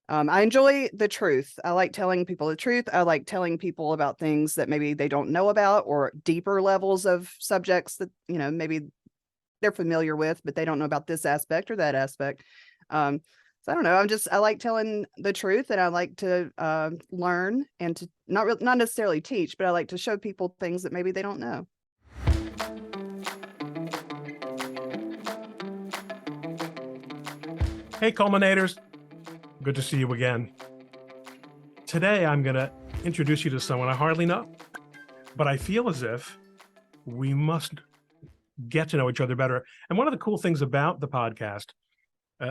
I enjoy the truth. I like telling people the truth. I like telling people about things that maybe they don't know about, or deeper levels of subjects that, maybe they're familiar with, but they don't know about this aspect or that aspect. So I don't know. I like telling the truth, and I like to learn, and to not necessarily teach, but I like to show people things that maybe they don't know. Hey, culminators. Good to see you again. Today, I'm going to introduce you to someone I hardly know, but I feel as if we must get to know each other better. And one of the cool things about the podcast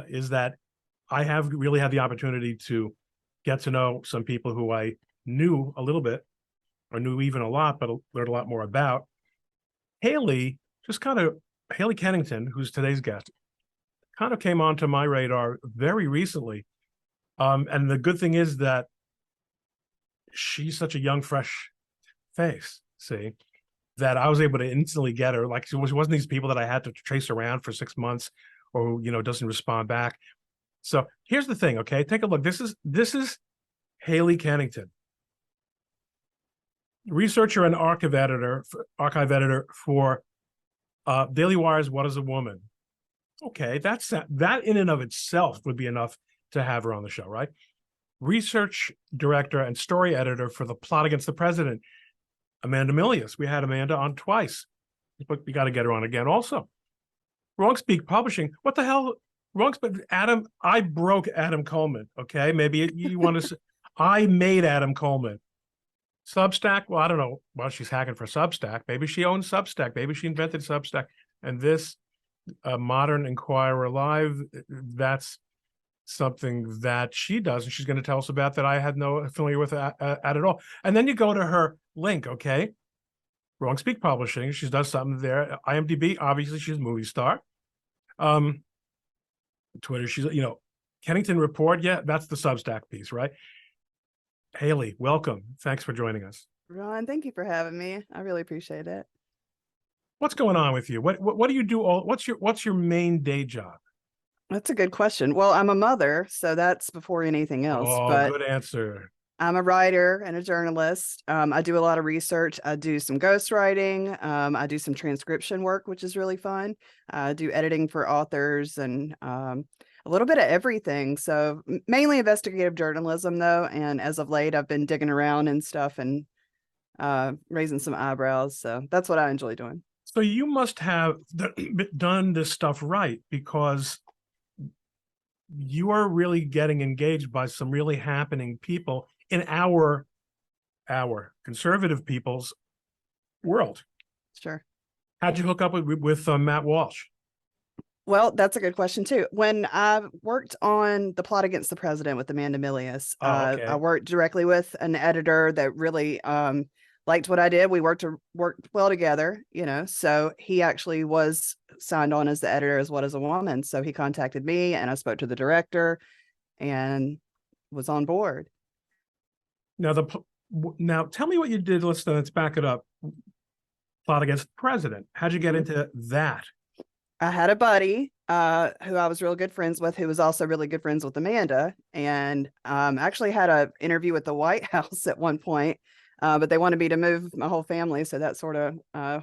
is that I have really had the opportunity to get to know some people who I knew a little bit, or knew even a lot, but learned a lot more about. Haley Kennington, who's today's guest, kind of came onto my radar very recently. And the good thing is that she's such a young, fresh face, that I was able to instantly get her. Like, she wasn't these people that I had to trace around for 6 months, or, doesn't respond back. So here's the thing, okay? Take a look. This is Haley Kennington, researcher and archive editor for Daily Wire's What Is a Woman? Okay, that in and of itself would be enough to have her on the show, right? Research director and story editor for The Plot Against the President, Amanda Milius. We had Amanda on twice, but we got to get her on again also. Wrong Speak Publishing. What the hell? Wrong Speak. Adam, I broke Adam Coleman, okay? Maybe you want to say, I made Adam Coleman. Substack, well, I don't know. Well, she's hacking for Substack. Maybe she owns Substack. Maybe she invented Substack. And this Modern Inquirer Live, that's something that she does, and she's going to tell us about, that I had no affiliate with at all. And then you go to her link, okay? Wrong Speak Publishing. She does something there. IMDb, obviously, she's a movie star. Twitter, she's, Kennington Report. Yeah, that's the Substack piece, right? Haley, welcome. Thanks for joining us. Ron, thank you for having me. I really appreciate it. What's going on with you? What do you do? What's your main day job? That's a good question. Well, I'm a mother, so that's before anything else. Oh, but good answer. I'm a writer and a journalist. I do a lot of research. I do some ghostwriting. I do some transcription work, which is really fun. I do editing for authors, and a little bit of everything. So mainly investigative journalism, though. And as of late, I've been digging around and stuff, and raising some eyebrows. So that's what I enjoy doing. So you must have done this stuff right, because you are really getting engaged by some really happening people in our conservative people's world. Sure. How'd you hook up with Matt Walsh? Well, that's a good question too. When I worked on The Plot Against the President with Amanda Milius, okay. I worked directly with an editor that really liked what I did. We worked well together, so he actually was signed on as the editor as What Is a Woman. So he contacted me, and I spoke to the director and was on board. Now tell me what you did. Let's back it up. Plot Against the President. How'd you get into that? I had a buddy who I was real good friends with, who was also really good friends with Amanda, and actually had an interview with the White House at one point. But they wanted me to move my whole family, so that sort of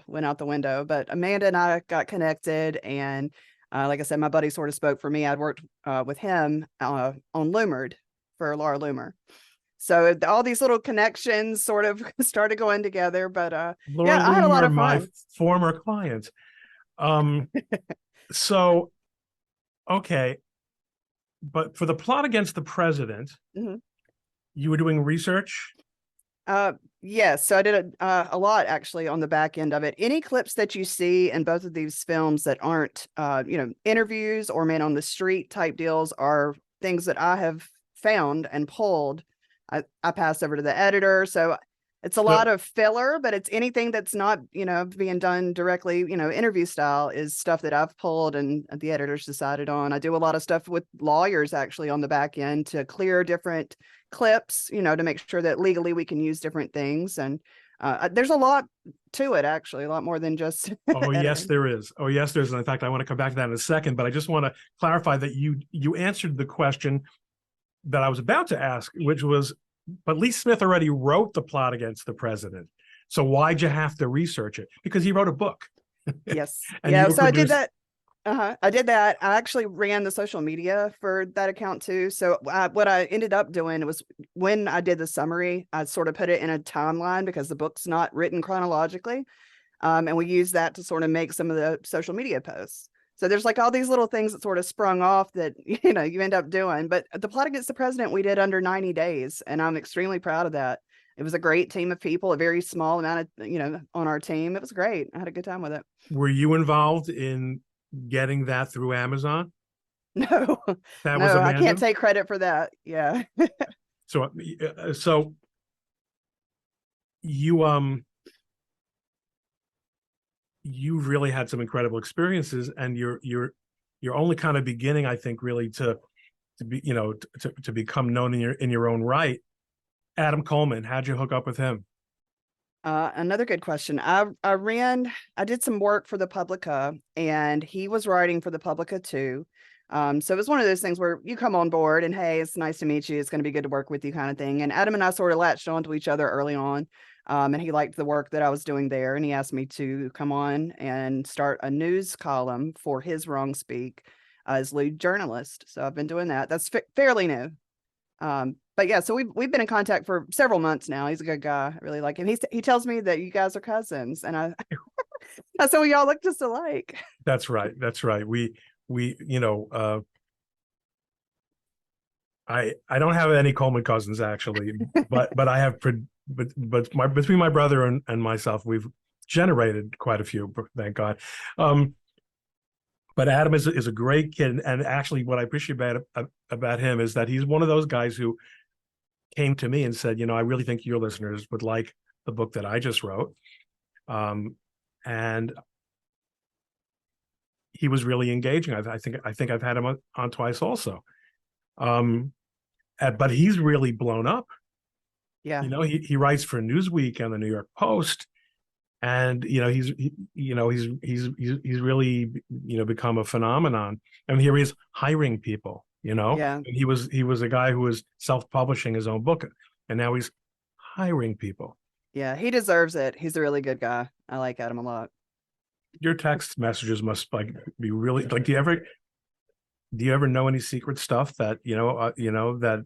went out the window. But Amanda and I got connected, and like I said, my buddy sort of spoke for me. I'd worked with him on Loomered for Laura Loomer. So all these little connections sort of started going together. But Laura yeah, Loomer, I had a lot of fun. My former client. So, okay. But for The Plot Against the President, you were doing research? Yes. So I did a lot actually on the back end of it. Any clips that you see in both of these films that aren't, interviews or man on the street type deals are things that I have found and pulled. I pass over to the editor. So it's a lot of filler, but it's anything that's not, being done directly, interview style is stuff that I've pulled and the editors decided on. I do a lot of stuff with lawyers actually on the back end to clear different clips, to make sure that legally we can use different things. And there's a lot to it, actually, a lot more than just Oh, yes, there is. Oh, yes, there's. In fact, I want to come back to that in a second, but I just want to clarify that you answered the question that I was about to ask, which was, but Lee Smith already wrote the plot against the president. So why'd you have to research it? Because he wrote a book. Yes. And you Yeah. were So I did produced. that. I did that. I actually ran the social media for that account too. So what I ended up doing was when I did the summary, I sort of put it in a timeline because the book's not written chronologically. And we use that to sort of make some of the social media posts. So there's like all these little things that sort of sprung off that, you end up doing. But the plot against the president, we did under 90 days. And I'm extremely proud of that. It was a great team of people, a very small amount of, on our team. It was great. I had a good time with it. Were you involved in getting that through Amazon? No, That was no, I can't Amanda. take credit for that. Yeah. So you you really had some incredible experiences, and you're only kind of beginning, I think, really to be, to become known in your own right. Adam Coleman, how'd you hook up with him? Another good question. I did some work for the Publica, and he was writing for the Publica too. So it was one of those things where you come on board and, hey, it's nice to meet you. It's going to be good to work with you, kind of thing. And Adam and I sort of latched onto each other early on. And he liked the work that I was doing there. And he asked me to come on and start a news column for his Wrong Speak as lead journalist. So I've been doing that. That's fairly new. But yeah, so we've been in contact for several months now. He's a good guy. I really like him. He tells me that you guys are cousins, and I said, well, y'all look just alike. That's right. That's right. We I don't have any Coleman cousins actually, but I have between my brother and myself, we've generated quite a few, thank God. But Adam is a great kid, and actually, what I appreciate about him is that he's one of those guys who came to me and said, I really think your listeners would like the book that I just wrote, and he was really engaging. I think I've had him on twice also, but he's really blown up. Yeah, He writes for Newsweek and the New York Post. And he's really become a phenomenon. And here he's hiring people. yeah, And he was a guy who was self-publishing his own book, and now he's hiring people. yeah. He deserves it. He's a really good guy. I like Adam a lot. Your text messages must be really like. Do you ever know any secret stuff that that?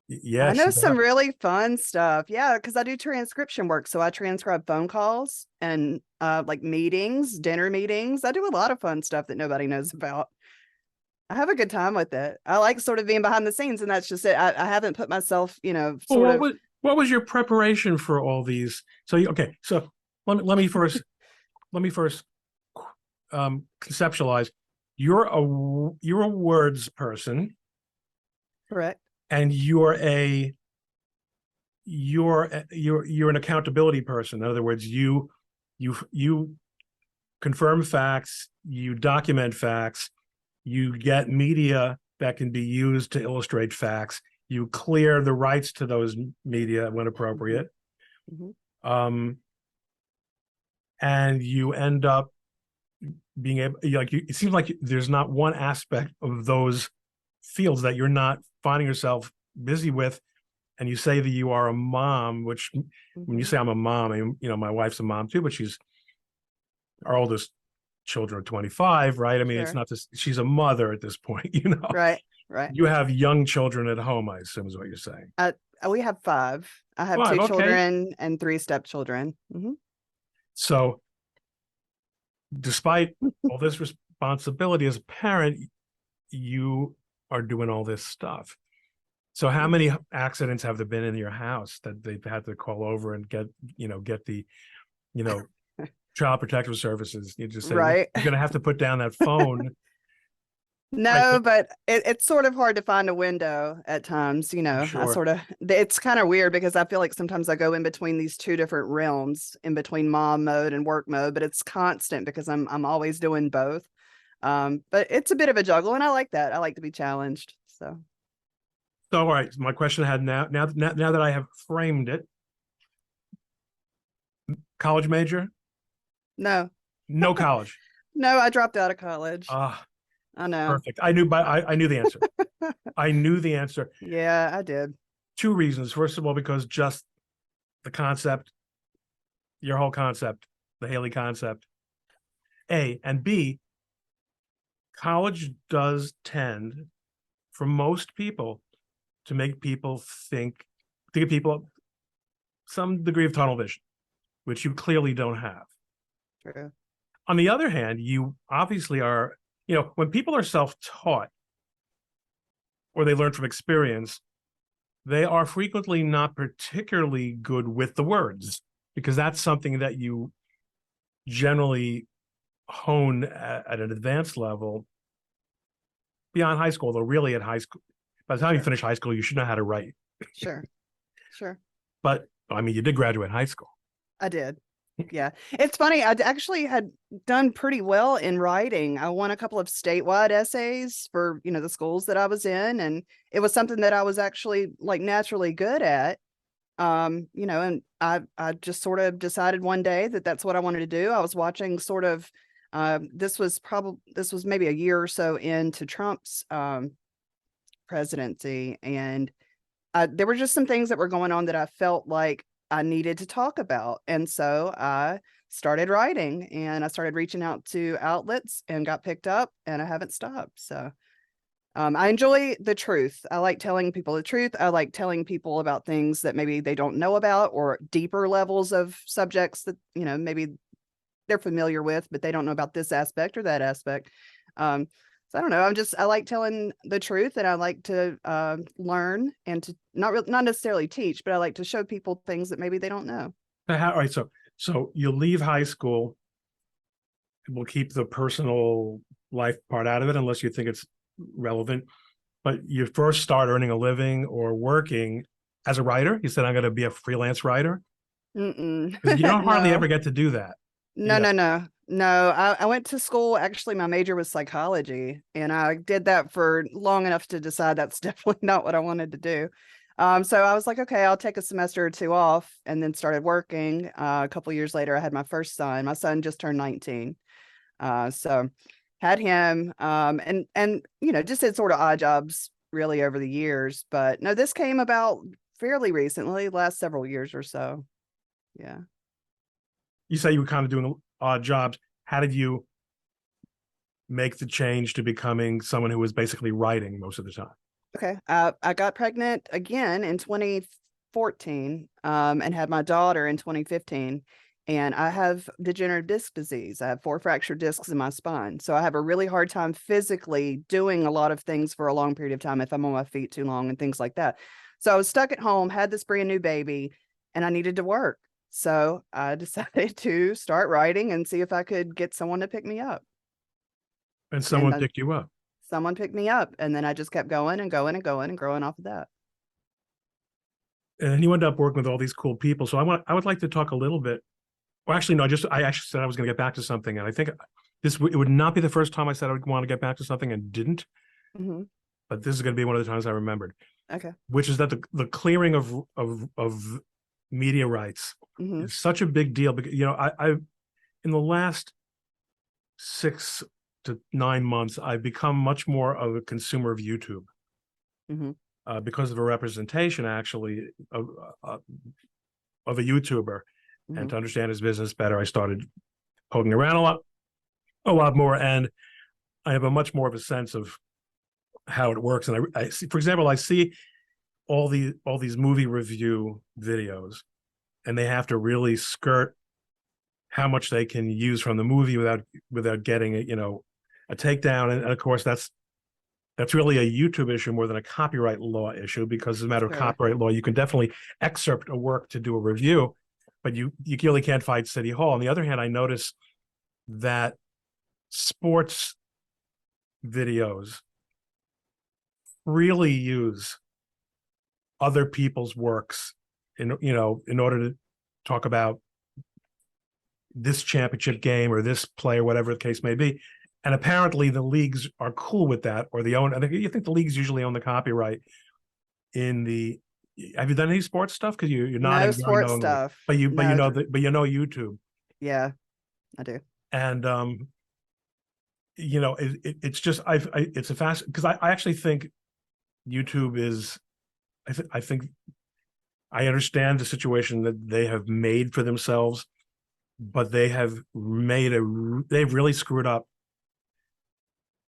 I Yes, know some really fun stuff. Yeah, because I do transcription work. So I transcribe phone calls and like meetings, dinner meetings. I do a lot of fun stuff that nobody knows about. I have a good time with it. I like sort of being behind the scenes, and that's just it. I haven't put myself, Well, sort of. what was your preparation for all these? So okay, so let me first conceptualize. You're a words person, Correct. and you're an accountability person. In other words, you confirm facts, you document facts, you get media that can be used to illustrate facts, you clear the rights to those media when appropriate, Mm-hmm. and you end up being able, it seems like there's not one aspect of those fields that you're not finding yourself busy with. And you say that you are a mom, which when you say I'm a mom, I mean, my wife's a mom too, but our oldest children are 25, right? I mean, it's Sure. not this, she's a mother at this point, Right. Right. You have young children at home, I assume is what you're saying. We have 5. I have Five, 2 okay. children and 3 stepchildren. Mm-hmm. So despite all this responsibility as a parent, you are doing all this stuff. So how many accidents have there been in your house that they've had to call over and get the, child protective services? You just say, Right. you're going to have to put down that phone. No, but it's sort of hard to find a window at times. Sure. It's kind of weird because I feel like sometimes I go in between these 2 different realms, in between mom mode and work mode, but it's constant because I'm always doing both. But it's a bit of a juggle, and I like that. I like to be challenged. So All right, my question I had now that I have framed it, college major? no, No college. no, I dropped out of college. Ah, I know. perfect. I knew the answer. I knew the answer. Yeah, I did. Two reasons. First of all, because just the concept, your whole concept, the Haley concept, A, and B, college does tend, for most people, to make people to give people some degree of tunnel vision, which you clearly don't have. True. On the other hand, you obviously are, when people are self-taught or they learn from experience, they are frequently not particularly good with the words, because that's something that you generally hone at an advanced level beyond high school, though really at high school. By the time you Sure. finish high school, you should know how to write. Sure. Sure. But I mean, you did graduate high school. I did. Yeah. It's funny. I actually had done pretty well in writing. I won a couple of statewide essays for, the schools that I was in. And it was something that I was actually like naturally good at. And I just sort of decided one day that that's what I wanted to do. I was watching sort of, this was maybe a year or so into Trump's, presidency. And there were just some things that were going on that I felt like I needed to talk about. And so I started writing and I started reaching out to outlets and got picked up, and I haven't stopped. So I enjoy the truth. I like telling people the truth. I like telling people about things that maybe they don't know about, or deeper levels of subjects that, maybe they're familiar with, but they don't know about this aspect or that aspect. So I don't know. I like telling the truth, and I like to learn, and to not necessarily teach, but I like to show people things that maybe they don't know. All right, so you leave high school. We'll keep the personal life part out of it unless you think it's relevant. But you first start earning a living or working as a writer. You said, I'm going to be a freelance writer. Mm-mm. You don't hardly No. ever get to do that. No, no, no, no. I went to school. Actually, my major was psychology, and I did that for long enough to decide that's definitely not what I wanted to do. So I was like, okay, I'll take a semester or two off, and then started working. A couple years later, I had my first son. My son just turned 19. So had him, and just did sort of odd jobs really over the years. But no, this came about fairly recently, last several years or so. Yeah. You say you were kind of doing odd jobs. How did you make the change to becoming someone who was basically writing most of the time? Okay. I got pregnant again in 2014, and had my daughter in 2015. And I have degenerative disc disease. I have 4 fractured discs in my spine. So I have a really hard time physically doing a lot of things for a long period of time if I'm on my feet too long and things like that. So I was stuck at home, had this brand new baby, and I needed to work. So I decided to start writing and see if I could get someone to pick me up. And someone And picked you up. someone picked me up, and then I just kept going and going and going and growing off of that. And then you end up working with all these cool people. So I would like to talk a little bit. Well, actually, no, I actually said I was going to get back to something. And I think it would not be the first time I said I would want to get back to something and didn't. Mm-hmm. But this is going to be one of the times I remembered. Okay. Which is that the clearing of media rights Mm-hmm. is such a big deal. Because, I in the last 6 to 9 months, I've become much more of a consumer of YouTube. Mm-hmm. Because of a representation, actually, of a YouTuber. Mm-hmm. And to understand his business better, I started poking around a lot more, and I have a much more of a sense of how it works. And I see, for example, I see all these movie review videos, and they have to really skirt how much they can use from the movie without getting a takedown. And of course, that's really a YouTube issue more than a copyright law issue, because as a matter of Sure. copyright law, you can definitely excerpt a work to do a review, but you really can't fight City Hall. On the other hand, I notice that sports videos really use other people's works in order to talk about this championship game or this play or whatever the case may be. And apparently the leagues are cool with that, or I think the leagues usually own the copyright in the. Have you done any sports stuff? Because you're not No in sports stuff. but you No. know YouTube. Yeah, I do. And it's just it's a fast, because I actually think YouTube is, I think I understand the situation that they have made for themselves, but they've really screwed up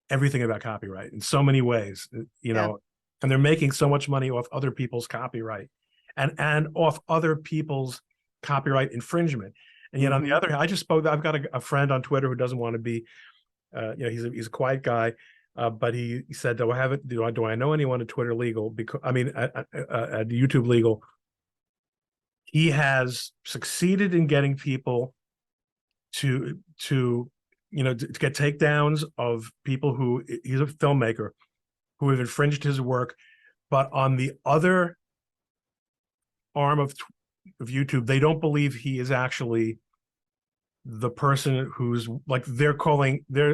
everything about copyright in so many ways, Yeah. and they're making so much money off other people's copyright and off other people's copyright infringement. And yet on the other hand, I've got a friend on Twitter who doesn't want to be, he's a quiet guy, but he said, do I know anyone at Twitter legal? Because at YouTube legal, he has succeeded in getting people to get takedowns of people who, he's a filmmaker, who have infringed his work. But on the other arm of YouTube, they don't believe he is actually the person who's like, they're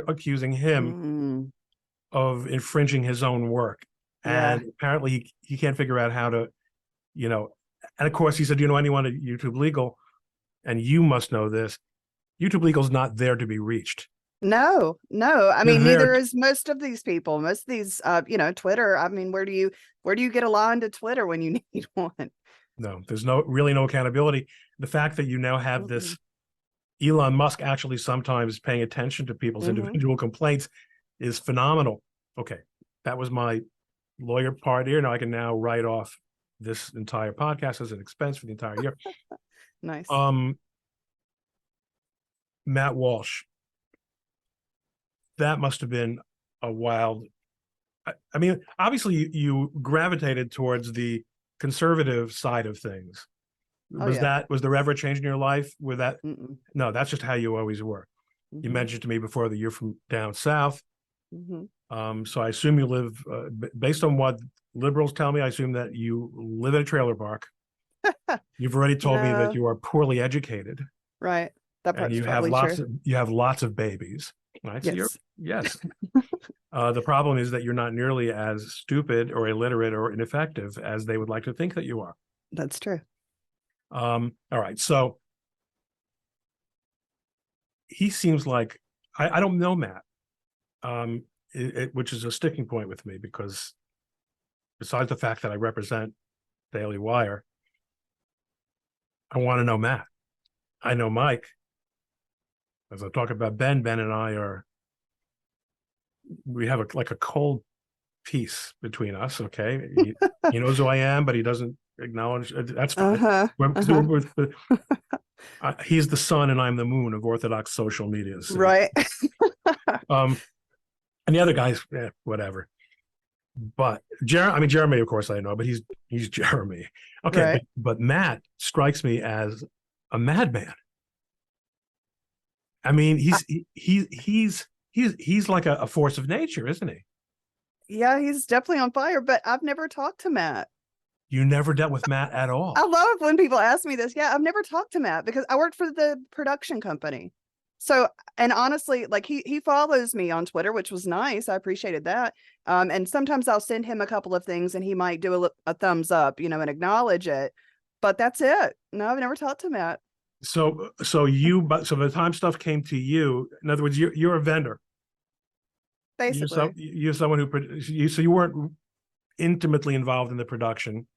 accusing him of infringing his own work. Yeah. And apparently he can't figure out how to, and of course he said, anyone at YouTube legal, and you must know this, YouTube legal is not there to be reached. No. I They're mean, there neither is most of these people. Most of these, Twitter. I mean, where do you get a line to Twitter when you need one? No, there's really no accountability. The fact that you now have this Elon Musk actually sometimes paying attention to people's individual complaints is phenomenal. Okay, that was my lawyer part here. Now I can now write off this entire podcast as an expense for the entire year. Nice. Matt Walsh. That must have been a wild. I mean, obviously you gravitated towards the conservative side of things. Was there ever a change in your life with that? No, that's just how you always were. You mentioned to me before that you're from down south. So I assume you live, based on what liberals tell me, I assume that you live in a trailer park. You've already told me that you are poorly educated. Right. That part's and you probably have true. you have lots of babies. Right? Yes. So yes. The problem is that you're not nearly as stupid or illiterate or ineffective as they would like to think that you are. That's true. All right. So he seems like, I don't know Matt, which is a sticking point with me, because besides the fact that I represent Daily Wire, I want to know Matt. I know Mike. As I talk about Ben and I we have a cold peace between us. Okay. He knows who I am, but he doesn't acknowledge. That's fine. He's the sun and I'm the moon of Orthodox social media. So. Right. And the other guys, whatever. But Jeremy, of course I know, but he's Jeremy. Okay. Right. But Matt strikes me as a madman. I mean, he's like a force of nature, isn't he? Yeah, he's definitely on fire, but I've never talked to Matt. You never dealt with Matt at all. I love when people ask me this. Yeah, I've never talked to Matt because I worked for the production company. So, and honestly, like he follows me on Twitter, which was nice. I appreciated that. And sometimes I'll send him a couple of things and he might do a thumbs up, and acknowledge it. But that's it. No, I've never talked to Matt. So by the time stuff came to you, in other words, you're a vendor. Basically. You're someone who so you weren't intimately involved in the production.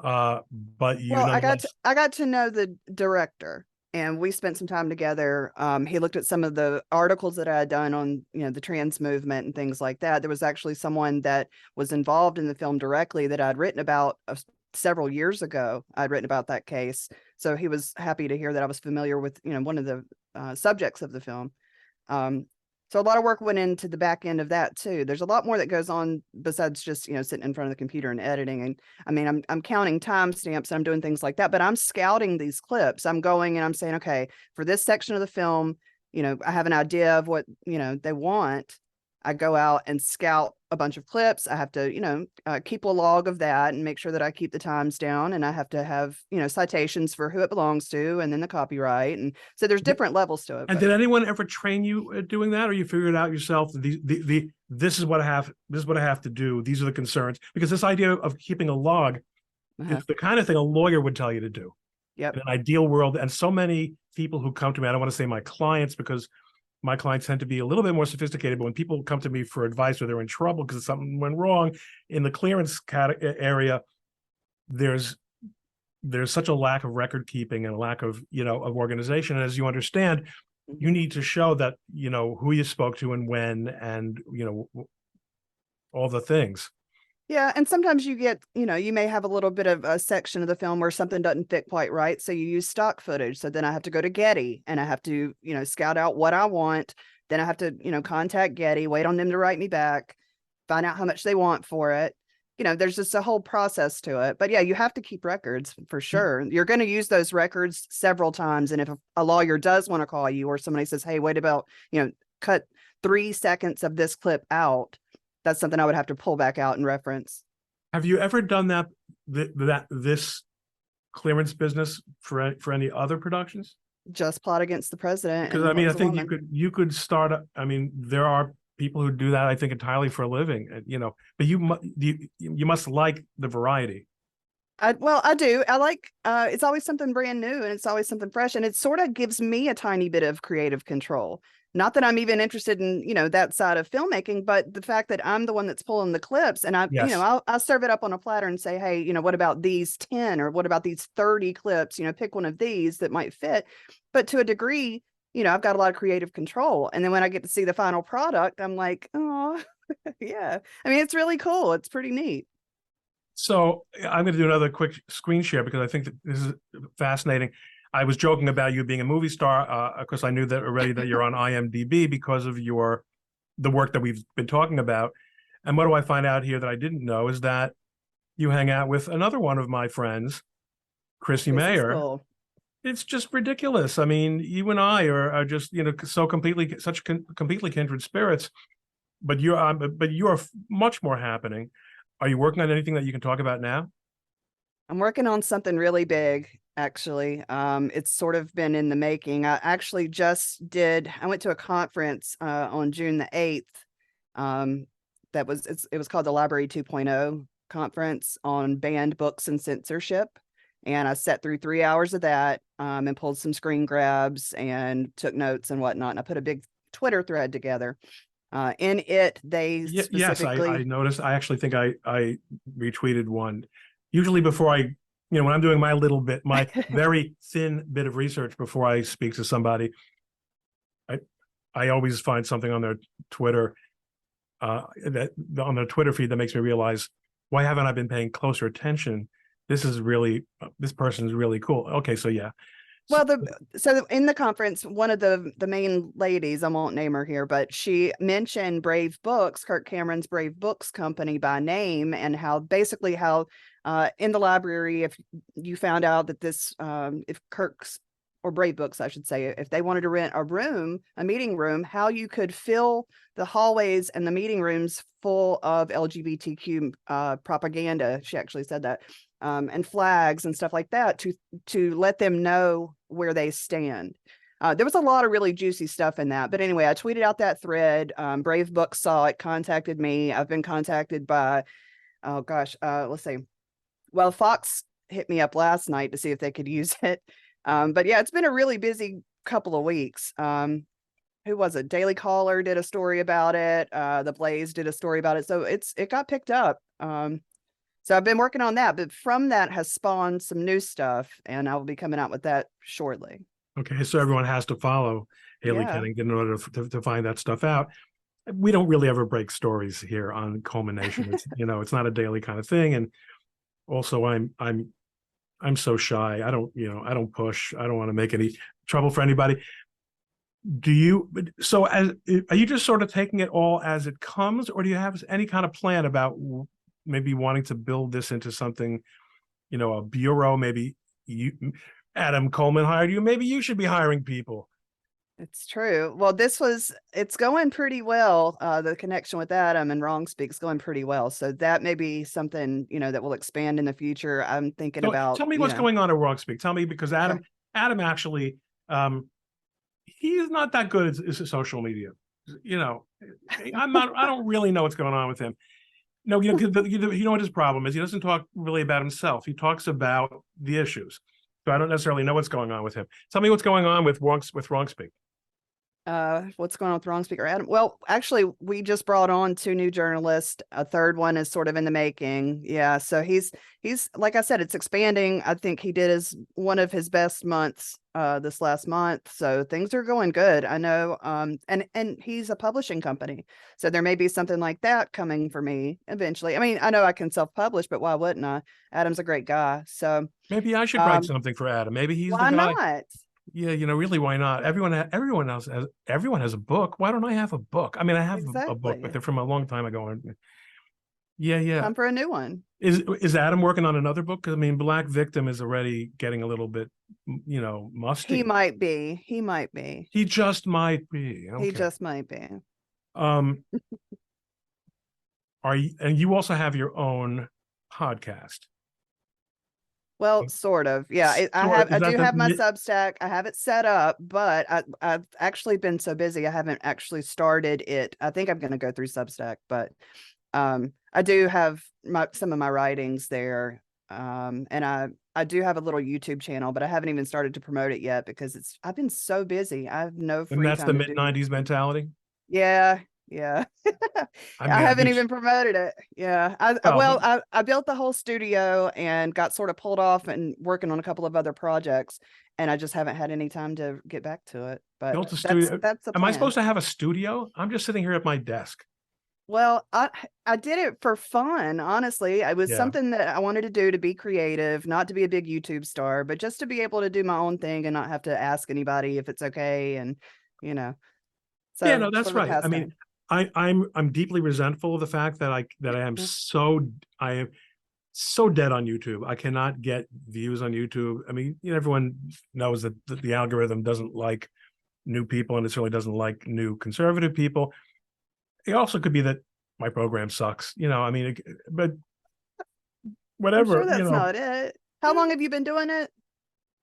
But I got to know the director and we spent some time together. He looked at some of the articles that I had done on, the trans movement and things like that. There was actually someone that was involved in the film directly that I'd written about several years ago. I'd written about that case. So he was happy to hear that I was familiar with, one of the subjects of the film. So a lot of work went into the back end of that too. There's a lot more that goes on besides just, sitting in front of the computer and editing. And I mean, I'm counting timestamps and I'm doing things like that, but I'm scouting these clips. I'm going and I'm saying, okay, for this section of the film, I have an idea of what, they want. I go out and scout a bunch of clips. I have to, keep a log of that and make sure that I keep the times down. And I have to have, citations for who it belongs to and then the copyright. And so there's different levels to it. And did anyone ever train you at doing that, or you figured it out yourself? This is what I have. This is what I have to do. These are the concerns. Because this idea of keeping a log is the kind of thing a lawyer would tell you to do. Yep. In an ideal world, and so many people who come to me, I don't want to say my clients because my clients tend to be a little bit more sophisticated, but when people come to me for advice or they're in trouble because something went wrong in the clearance area, there's such a lack of record keeping and a lack of, of organization. And as you understand, you need to show that, who you spoke to and when, and, all the things. Yeah, and sometimes you get, you may have a little bit of a section of the film where something doesn't fit quite right. So you use stock footage. So then I have to go to Getty and I have to, scout out what I want. Then I have to, contact Getty, wait on them to write me back, find out how much they want for it. There's just a whole process to it. But yeah, you have to keep records for sure. You're going to use those records several times. And if a lawyer does want to call you, or somebody says, hey, wait about, cut 3 seconds of this clip out, that's something I would have to pull back out and reference. Have you ever done this clearance business for any other productions? Just Plot Against the President. Because I mean, I think you could start. I mean, there are people who do that, I think, entirely for a living. But you must like the variety. I do. I like, it's always something brand new and it's always something fresh. And it sort of gives me a tiny bit of creative control. Not that I'm even interested in, that side of filmmaking, but the fact that I'm the one that's pulling the clips and Yes. I'll serve it up on a platter and say, hey, what about these 10 or what about these 30 clips? Pick one of these that might fit. But to a degree, I've got a lot of creative control. And then when I get to see the final product, I'm like, oh, yeah. I mean, it's really cool. It's pretty neat. So I'm going to do another quick screen share because I think that this is fascinating. I was joking about you being a movie star. Of course, I knew that already that you're on IMDb because of the work that we've been talking about. And what do I find out here that I didn't know is that you hang out with another one of my friends, Chrissy Mayer. Cool. It's just ridiculous. I mean, you and I are just, such completely kindred spirits, but you're much more happening. Are you working on anything that you can talk about now? I'm working on something really big, actually. It's sort of been in the making. I actually I went to a conference on June the 8th. It was called the Library 2.0 conference on banned books and censorship. And I sat through 3 hours of that and pulled some screen grabs and took notes and whatnot. And I put a big Twitter thread together. In it, they specifically... Yes, I noticed. I actually think I retweeted one. Usually before when I'm doing my very thin bit of research before I speak to somebody, I always find something on their Twitter, on their Twitter feed that makes me realize, why haven't I been paying closer attention? This person is really cool. Okay, so yeah. Well, so in the conference, one of the main ladies, I won't name her here, but she mentioned Brave Books, Kirk Cameron's Brave Books company by name, and how in the library, if you found out that if Kirk's or Brave Books, I should say, if they wanted to rent a meeting room, how you could fill the hallways and the meeting rooms full of LGBTQ propaganda. She actually said that. And flags and stuff like that to let them know where they stand. There was a lot of really juicy stuff in that. But anyway, I tweeted out that thread. Brave Books saw it, contacted me. I've been contacted by, let's see. Well, Fox hit me up last night to see if they could use it. But yeah, it's been a really busy couple of weeks. Who was it? Daily Caller did a story about it. The Blaze did a story about it. So it got picked up. So I've been working on that, but from that has spawned some new stuff, and I will be coming out with that shortly. Okay, so everyone has to follow Haley Kennington in order to find that stuff out. We don't really ever break stories here on ColemanNation. It's, it's not a daily kind of thing, and also I'm so shy. I don't push. I don't want to make any trouble for anybody. Are you just sort of taking it all as it comes, or do you have any kind of plan about maybe wanting to build this into something, a bureau? Maybe Adam Coleman hired you. Maybe you should be hiring people. It's true. Well, it's going pretty well. The connection with Adam and Wrong Speak's going pretty well. So that may be something, that will expand in the future. I'm thinking about. Tell me what's going on at Wrong Speak. Tell me, because Adam actually, he's not that good at social media. I don't really know what's going on with him. No, you know what his problem is? He doesn't talk really about himself. He talks about the issues. So I don't necessarily know what's going on with him. Tell me what's going on with Wrong Speak. What's going on with wrong speaker, Adam? Well, actually, we just brought on 2 new journalists. A third one is sort of in the making. Yeah, so he's like I said, it's expanding. I think he did his one of his best months this last month. So things are going good. I know. And he's a publishing company. So there may be something like that coming for me eventually. I mean, I know I can self-publish, but why wouldn't I? Adam's a great guy. So Maybe I should write um something for Adam. Maybe he's the why guy. not? Yeah, really, why not? Everyone else has everyone has a book. Why don't I have a book? I mean, I have a book, but Exactly. they're from a long time ago. And yeah, yeah. Time for a new one. Is Adam working on another book? 'Cause, I mean, Black Victim is already getting a little bit, He musty. might be. He might be. He just might be. He Okay. just might be. Um, and you also have your own podcast. Well, sort of. Yeah, Or I is that do have my the Substack. I have it set up, but I've actually been so busy I haven't actually started it. I think I'm going to go through Substack, but I do have some of my writings there. And I do have a little YouTube channel, but I haven't even started to promote it yet because I've been so busy. I have no and free that's the time to mid do 90s anything. mentality? Yeah, yeah. I I mean, haven't even promoted it. Yeah. well, I built the whole studio and got sort of pulled off and working on a couple of other projects, and I just haven't had any time to get back to it. But built a studio. that's the Am I supposed plan. to have a studio? I'm just sitting here at my desk. Well, I did it for fun, honestly. It was Yeah. something that I wanted to do to be creative, not to be a big YouTube star, but just to be able to do my own thing and not have to ask anybody if it's okay and, you know, Yeah, so no, that's sort of a right. I mean, pastime. I'm deeply resentful of the fact that I am so dead on YouTube. I cannot get views on YouTube. I mean, everyone knows that the algorithm doesn't like new people, and it certainly doesn't like new conservative people. It also could be that my program sucks. I mean, but I'm sure whatever. that's not it. How long have you been doing it?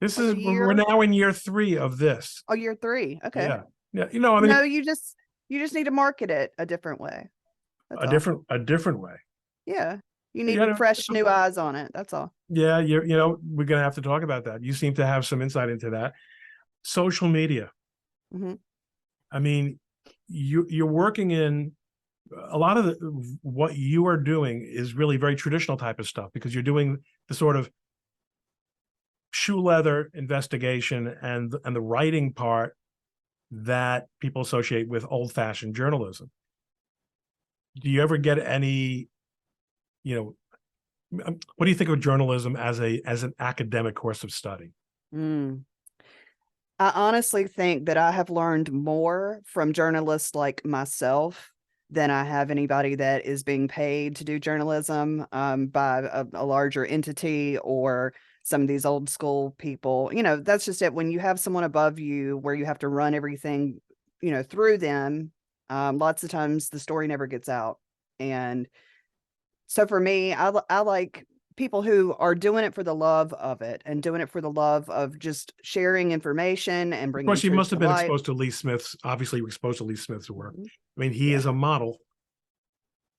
This Like a is we're year? now in year 3 of this. Oh, year 3. Okay. Yeah, yeah. I mean, No, you just need to market it a different way. That's all. a different way. Yeah. You Yeah, need fresh new eyes on it. That's all. yeah. We're gonna have to talk about that. You seem to have some insight into that. Social media. Hmm. I mean, you're working in a lot of what you are doing is really very traditional type of stuff because you're doing the sort of shoe leather investigation and the writing part that people associate with old fashioned journalism. Do you ever get any, you know, what do you think of journalism as an academic course of study? Mm. I honestly think that I have learned more from journalists like myself than I have anybody that is being paid to do journalism by a larger entity or some of these old school people. That's just it. When you have someone above you where you have to run everything, through them, lots of times the story never gets out. And so for me, I like people who are doing it for the love of it and doing it for the love of just sharing information and Of bringing course, you truth must to have been light. exposed to Lee Smith's. Obviously, you were exposed to Lee Smith's work. Mhm. I mean, he Yeah, is a model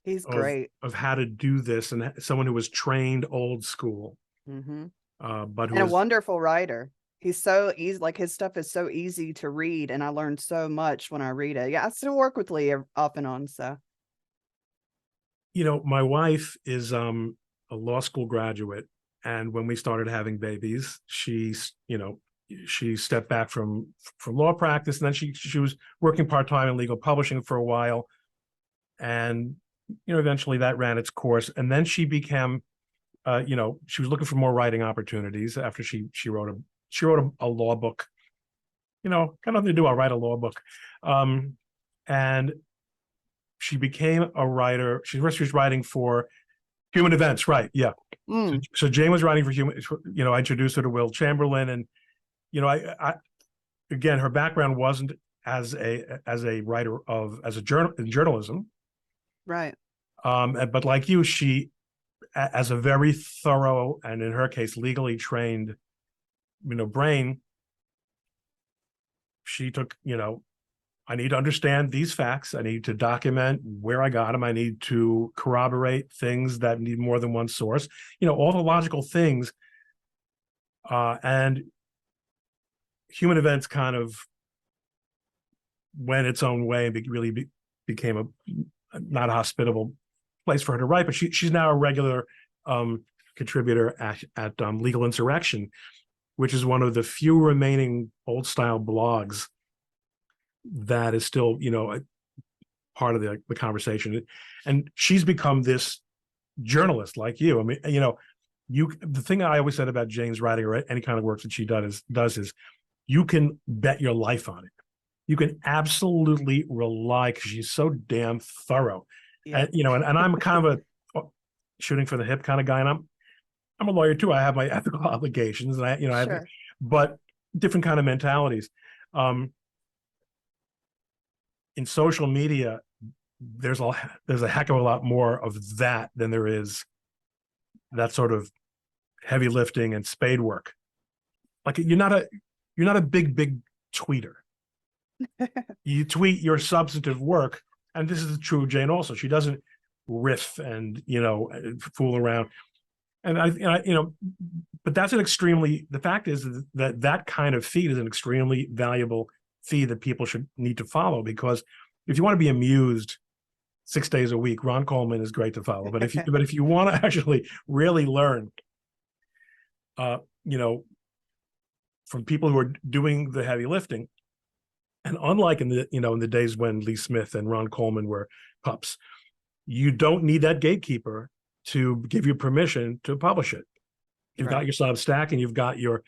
he's of great. how to do this, and someone who was trained old school, Hmm. but who And a was wonderful writer. He's so easy, like his stuff is so easy to read, and I learned so much when I read it. Yeah, I still work with Lee off and on. So, my wife is a law school graduate, and when we started having babies, she stepped back from law practice, and then she was working part-time in legal publishing for a while, and eventually that ran its course, and then she became she was looking for more writing opportunities after she wrote a law book. Got nothing to do, I'll write a law book. And she became a writer. She was writing for Human Events, right? Yeah. So, mm, so Jane was writing for Human. I introduced her to Will Chamberlain, and I again, her background wasn't as a writer as a in journalism. right. But like you, she, as a very thorough and in her case legally trained, brain, she took, I need to understand these facts. I need to document where I got them. I need to corroborate things that need more than one source. All the logical things. And Human Events kind of went its own way and became not a hospitable place for her to write. But she's now a regular contributor at Legal Insurrection, which is one of the few remaining old style blogs that is still, a part of the conversation. And she's become this journalist like you. I mean, the thing I always said about Jane's writing or any kind of work that she does is you can bet your life on it. You can absolutely rely, because she's so damn thorough. Yeah. And I'm kind of a shooting for the hip kind of guy, and I'm a lawyer too. I have my ethical obligations, and I have, Sure. but different kind of mentalities. In social media, there's a heck of a lot more of that than there is that sort of heavy lifting and spade work. Like you're not a big tweeter. You tweet your substantive work, and this is true of Jane also. She doesn't riff and fool around. And but that's the fact is that kind of feed is an extremely valuable feed that people should need to follow, because if you want to be amused 6 days a week, Ron Coleman is great to follow. But if you want to actually really learn, from people who are doing the heavy lifting, and unlike in the days when Lee Smith and Ron Coleman were pups, you don't need that gatekeeper to give you permission to publish it. You've got your Substack, and you've got your,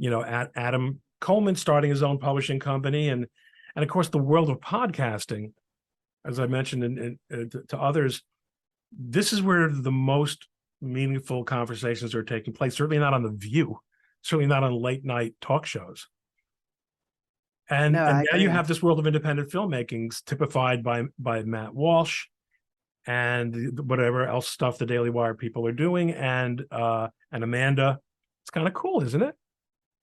Adam Coleman starting his own publishing company, and of course the world of podcasting, as I mentioned to others, this is where the most meaningful conversations are taking place. Certainly not on The View, certainly not on late night talk shows. And now you have this world of independent filmmaking typified by Matt Walsh and whatever else stuff the Daily Wire people are doing, and Amanda. It's kind of cool, isn't it?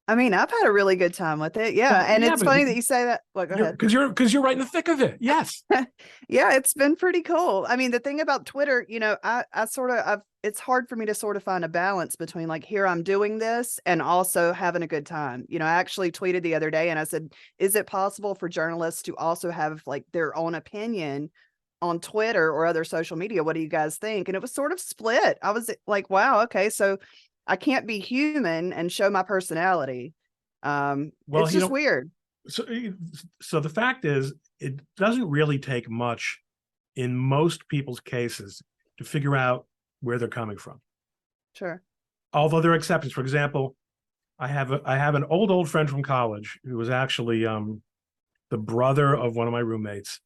I mean, I've had a really good time with it. Yeah. And it's funny that you say that. Well, go ahead. Because you're right in the thick of it. Yes. Yeah, it's been pretty cool. I mean, the thing about Twitter, it's hard for me to sort of find a balance between like, here I'm doing this and also having a good time. I actually tweeted the other day and I said, is it possible for journalists to also have like their own opinion on Twitter or other social media? What do you guys think? And it was sort of split. I was like, wow, okay, so I can't be human and show my personality. It's just weird. So the fact is, it doesn't really take much in most people's cases to figure out where they're coming from. Sure. Although there are exceptions. For example, I have an old friend from college who was actually the brother of one of my roommates,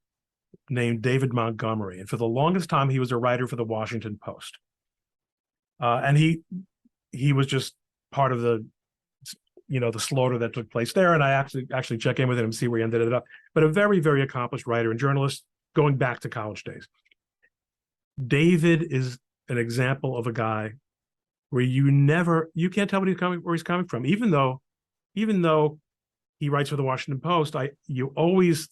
named David Montgomery, and for the longest time he was a writer for the Washington Post. And he was just part of the slaughter that took place there. And I actually check in with him and see where he ended up. But a very, very accomplished writer and journalist going back to college days. David is an example of a guy where you can't tell where he's coming from. Even though he writes for the Washington Post, you always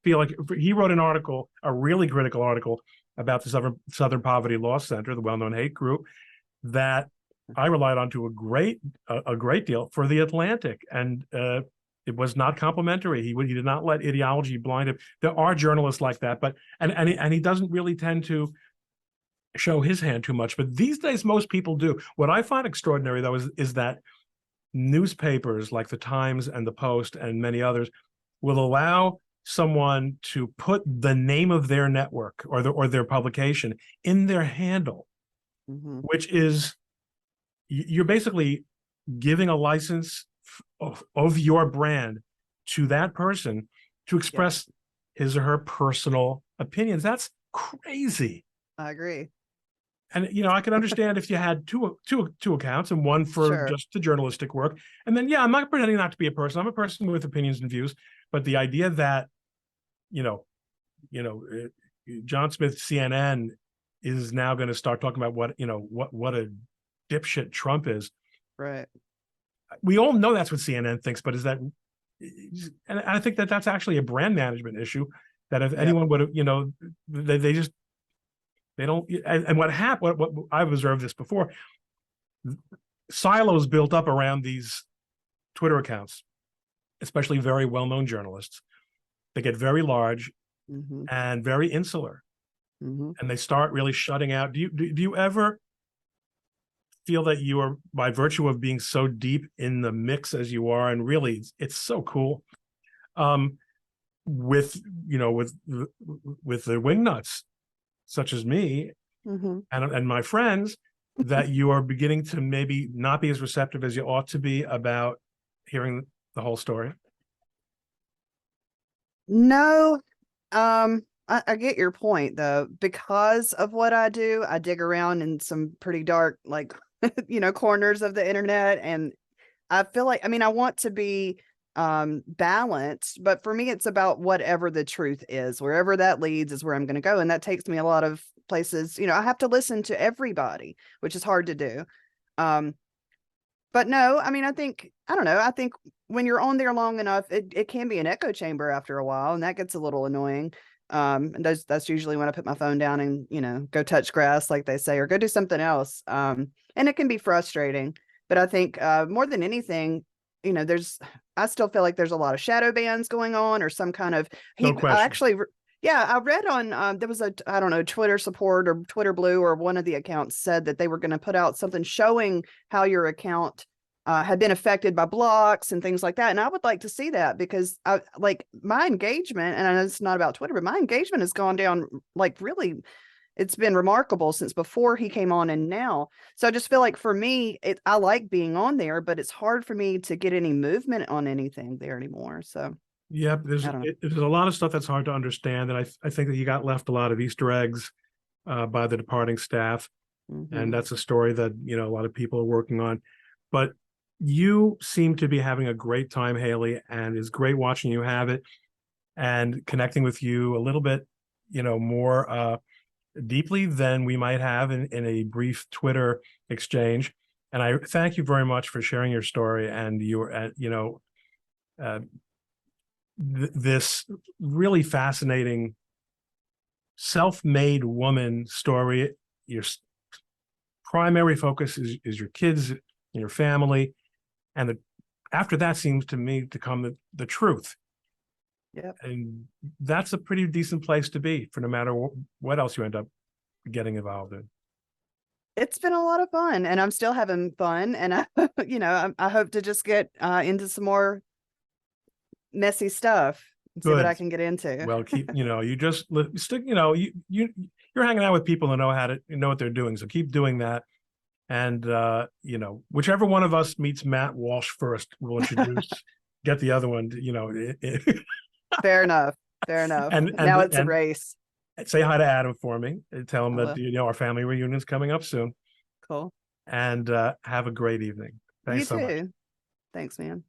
feel like he wrote an article, a really critical article about the Southern Poverty Law Center, the well-known hate group, that I relied on to a great deal for The Atlantic, and it was not complimentary. He did not let ideology blind him. There are journalists like that, but and he doesn't really tend to show his hand too much. But these days, most people do. What I find extraordinary, though, is that newspapers like the Times and the Post and many others will allow someone to put the name of their network or their publication in their handle, which is, you're basically giving a license of your brand to that person to express his or her personal opinions. That's crazy. I agree. And I can understand if you had two accounts, and one for just the journalistic work, and then I'm not pretending not to be a person. I'm a person with opinions and views. But the idea that John Smith CNN is now going to start talking about what a dipshit Trump is. Right. We all know that's what CNN thinks, but and I think that's actually a brand management issue, that if anyone would have, they don't. And what happened, what I've observed this before, silos built up around these Twitter accounts, especially very well-known journalists, they get very large Mm-hmm. and very insular, Mm-hmm. and they start really shutting out. Do you ever feel that you are, by virtue of being so deep in the mix as you are, and really it's so cool, um, with with the wingnuts such as me Mm-hmm. and my friends, that you are beginning to maybe not be as receptive as you ought to be about hearing the whole story? No, I get your point though. Because of what I do, I dig around in some pretty dark, like, corners of the internet. And I feel like, I mean, I want to be balanced, but for me, it's about whatever the truth is. Wherever that leads is where I'm going to go. And that takes me a lot of places. I have to listen to everybody, which is hard to do. Um, but no, I mean, I don't know. I think when you're on there long enough, it can be an echo chamber after a while, and that gets a little annoying. And that's usually when I put my phone down and, go touch grass, like they say, or go do something else. And it can be frustrating, but I think more than anything, I still feel like there's a lot of shadow bans going on, or some kind of No I question. actually yeah, I read on there was I don't know, Twitter support or Twitter Blue, or one of the accounts said that they were going to put out something showing how your account had been affected by blocks and things like that. And I would like to see that, because I like my engagement, and I know it's not about Twitter, but my engagement has gone down, like, really, it's been remarkable since before he came on and now. So I just feel like for me, I like being on there, but it's hard for me to get any movement on anything there anymore. So Yeah, there's I don't there's a lot of stuff that's hard to understand, and I think that you got left a lot of Easter eggs by the departing staff, know. and Hmm. that's a story that a lot of people are working on. But you seem to be having a great time, Haley, and it's great watching you have it and connecting with you a little bit, more deeply than we might have in a brief Twitter exchange. And I thank you very much for sharing your story and your, uh, this really fascinating self-made woman story. Your primary focus is your kids and your family, and after that seems to me to come the truth. Yep. And that's a pretty decent place to be, for no matter what else you end up getting involved in. It's been a lot of fun, and I'm still having fun. And I hope to just get into some more messy stuff and see what Good. I can get into. Well, keep, you just stick, you're hanging out with people who know what they're doing. So keep doing that. And, whichever one of us meets Matt Walsh first, we'll introduce, get the other one, Fair enough. Fair enough. and, Now it's a and race. say hi to Adam for me and tell him that, Hello. our family reunion is coming up soon, Cool. and have a great evening. You Thanks so much. too. Thanks, man.